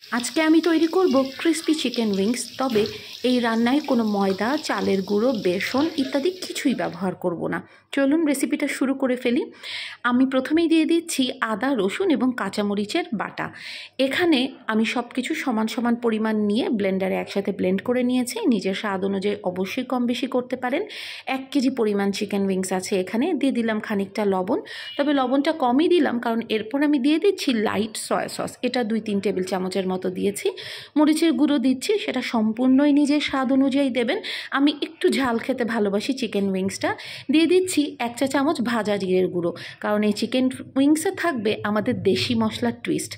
আজকে আমি তৈরি করব ক্রিস্পি চিকেন উইংস। তবে এই রান্নায় কোনো ময়দা, চালের গুঁড়ো, বেসন ইত্যাদি কিছুই ব্যবহার করব না। চলুন রেসিপিটা শুরু করে ফেলি। আমি প্রথমেই দিয়ে দিচ্ছি আদা, রসুন এবং কাঁচামরিচের বাটা। এখানে আমি সব কিছু সমান সমান পরিমাণ নিয়ে ব্লেন্ডারে একসাথে ব্লেন্ড করে নিয়েছি। নিজের স্বাদ অনুযায়ী অবশ্যই কম বেশি করতে পারেন। 1 কেজি পরিমাণ চিকেন উইংস আছে এখানে। দিয়ে দিলাম খানিকটা লবণ, তবে লবণটা কমই দিলাম কারণ এরপর আমি দিয়ে দিচ্ছি লাইট সয়া সস। এটা 2-3 টেবিল চামচের মতো দিয়েছি। মরিচের গুঁড়ো দিচ্ছি, সেটা সম্পূর্ণই নিজের স্বাদ অনুযায়ী দেবেন। আমি একটু ঝাল খেতে ভালোবাসি চিকেন উইংসটা। দিয়ে দিচ্ছি 1 চা চামচ ভাজা জিরের গুঁড়ো, কারণ এই চিকেন উইংসে থাকবে আমাদের দেশি মশলার টুইস্ট।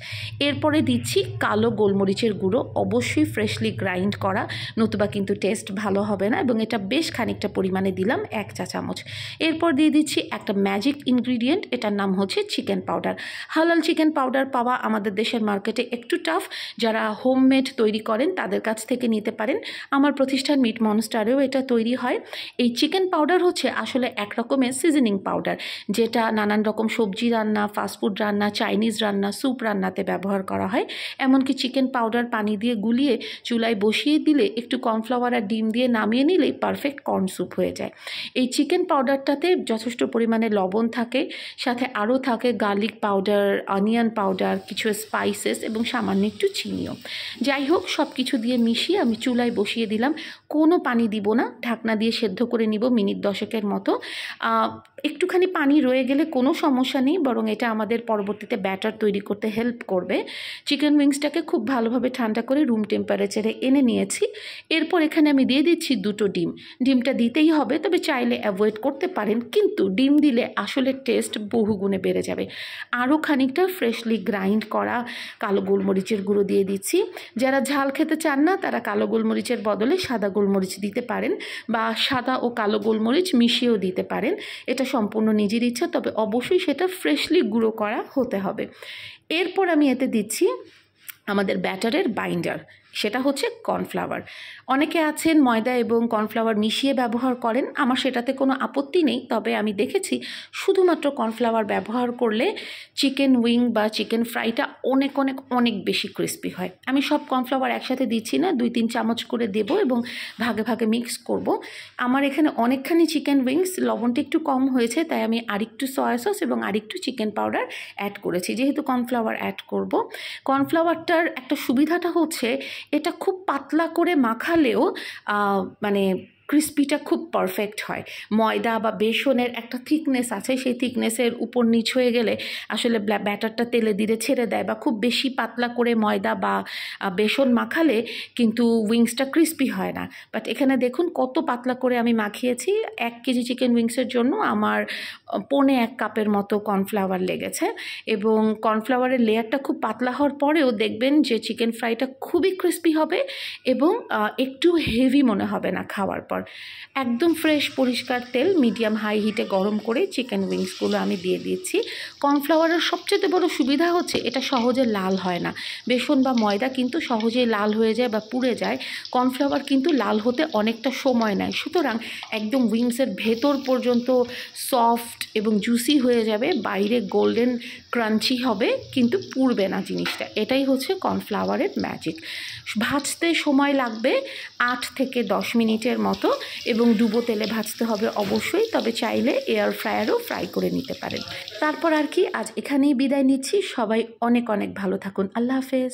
এরপরে দিচ্ছি কালো গোলমরিচের গুঁড়ো, অবশ্যই ফ্রেশলি গ্রাইন্ড করা, নতুবা কিন্তু টেস্ট ভালো হবে না, এবং এটা বেশ খানিকটা পরিমাণে দিলাম 1 চা চামচ। এরপর দিয়ে দিচ্ছি একটা ম্যাজিক ইনগ্রিডিয়েন্ট, এটার নাম হচ্ছে চিকেন পাউডার। হালাল চিকেন পাউডার পাওয়া আমাদের দেশের মার্কেটে একটু টাফ। যারা হোমমেড তৈরি করেন তাদের কাছ থেকে নিতে পারেন। আমার প্রতিষ্ঠান মিট মনস্টারেও এটা তৈরি হয়। এই চিকেন পাউডার হচ্ছে আসলে এক রকমের সিজনিং পাউডার, যেটা নানান রকম সবজি রান্না, ফাস্টফুড রান্না, চাইনিজ রান্না, স্যুপ রান্নাতে ব্যবহার করা হয়। এমনকি চিকেন পাউডার পানি দিয়ে গুলিয়ে চুলায় বসিয়ে দিলে একটু কর্নফ্লাওয়ার আর ডিম দিয়ে নামিয়ে নিলেই পারফেক্ট কর্ন স্যুপ হয়ে যায়। এই চিকেন পাউডারটাতে যথেষ্ট পরিমাণে লবণ থাকে, সাথে আরও থাকে গার্লিক পাউডার, অনিয়ন পাউডার, কিছু স্পাইসেস এবং সামান্য একটু চিনিও। যাই হোক, সব কিছু দিয়ে মিশিয়ে আমি চুলায় বসিয়ে দিলাম। কোনো পানি দিব না, ঢাকনা দিয়ে সেদ্ধ করে নিব মিনিট 10-এর মতো। একটুখানি পানি রয়ে গেলে কোনো সমস্যা নেই, বরং এটা আমাদের পরবর্তীতে ব্যাটার তৈরি করতে হেল্প করবে। চিকেন উইংসটাকে খুব ভালোভাবে ঠান্ডা করে রুম টেম্পারেচারে এনে নিয়েছি। এরপর এখানে আমি দিয়ে দিচ্ছি 2টো ডিম। ডিমটা দিতেই হবে, তবে চাইলে অ্যাভয়েড করতে পারেন, কিন্তু ডিম দিলে আসলে টেস্ট বহুগুণে বেড়ে যাবে। আরও খানিকটা ফ্রেশলি গ্রাইন্ড করা কালো গোলমরিচের গুঁড়ো দিয়ে দিচ্ছি। যারা ঝাল খেতে চান না তারা কালো গোলমরিচের বদলে সাদা গোলমরিচ দিতে পারেন, বা সাদা ও কালো গোলমরিচ মিশিয়েও দিতে পারেন। এটা সম্পূর্ণ নিজের ইচ্ছা, তবে অবশ্যই সেটা ফ্রেশলি গুঁড়ো করা হতে হবে। এরপর আমি এতে দিচ্ছি আমাদের ব্যাটারের বাইন্ডার, সেটা হচ্ছে কর্নফ্লাওয়ার। অনেকে আছেন ময়দা এবং কর্নফ্লাওয়ার মিশিয়ে ব্যবহার করেন, আমার সেটাতে কোনো আপত্তি নেই, তবে আমি দেখেছি শুধুমাত্র কর্নফ্লাওয়ার ব্যবহার করলে চিকেন উইং বা চিকেন ফ্রাইটা অনেক অনেক অনেক বেশি ক্রিস্পি হয়। আমি সব কর্নফ্লাওয়ার একসাথে দিচ্ছি না, 2-3 চামচ করে দেব এবং ভাগে ভাগে মিক্স করব। আমার এখানে অনেকখানি চিকেন উইংস, লবণটা একটু কম হয়েছে, তাই আমি আরেকটু সয়া সস এবং আরেকটু চিকেন পাউডার অ্যাড করেছি, যেহেতু কর্নফ্লাওয়ার অ্যাড করব। কর্নফ্লাওয়ারটার একটা সুবিধাটা হচ্ছে এটা খুব পাতলা করে মাখালেও মানে ক্রিস্পিটা খুব পারফেক্ট হয়। ময়দা বা বেসনের একটা থিকনেস আছে, সেই থিকনেসের উপর নিচ হয়ে গেলে আসলে ব্যাটারটা তেলে দিলে ছেড়ে দেয়, বা খুব বেশি পাতলা করে ময়দা বা বেসন মাখালে কিন্তু উইংসটা ক্রিস্পি হয় না। বাট এখানে দেখুন কত পাতলা করে আমি মাখিয়েছি। 1 কেজি চিকেন উইংসের জন্য আমার 1.25 কাপের মতো কর্নফ্লাওয়ার লেগেছে, এবং কর্নফ্লাওয়ারের লেয়ারটা খুব পাতলা হওয়ার পরেও দেখবেন যে চিকেন ফ্রাইটা খুবই ক্রিস্পি হবে এবং একটু হেভি মনে হবে না খাওয়ার পর। একদম ফ্রেশ পরিষ্কার তেল মিডিয়াম হাই হিটে গরম করে চিকেন উইংসগুলো আমি দিয়ে দিচ্ছি। কর্নফ্লাওয়ারের সবচেয়ে বড় সুবিধা হচ্ছে এটা সহজে লাল হয় না। বেসন বা ময়দা কিন্তু সহজেই লাল হয়ে যায় বা পুড়ে যায়, কর্নফ্লাওয়ার কিন্তু লাল হতে অনেকটা সময় নেয়। সুতরাং একদম উইংসের ভেতর পর্যন্ত সফট এবং জুসি হয়ে যাবে, বাইরে গোল্ডেন ক্রাঞ্চি হবে, কিন্তু পুড়বে না জিনিসটা। এটাই হচ্ছে কর্নফ্লাওয়ারের ম্যাজিক। ভাজতে সময় লাগবে 8 থেকে 10 মিনিটের মতো, এবং ডুবো তেলে ভাজতে হবে অবশ্যই, তবে চাইলে এয়ার ফ্রায়ারও ফ্রাই করে নিতে পারেন। তারপর আর কি, আজ এখানেই বিদায় নিচ্ছি। সবাই অনেক অনেক ভালো থাকুন। আল্লাহ হাফেজ।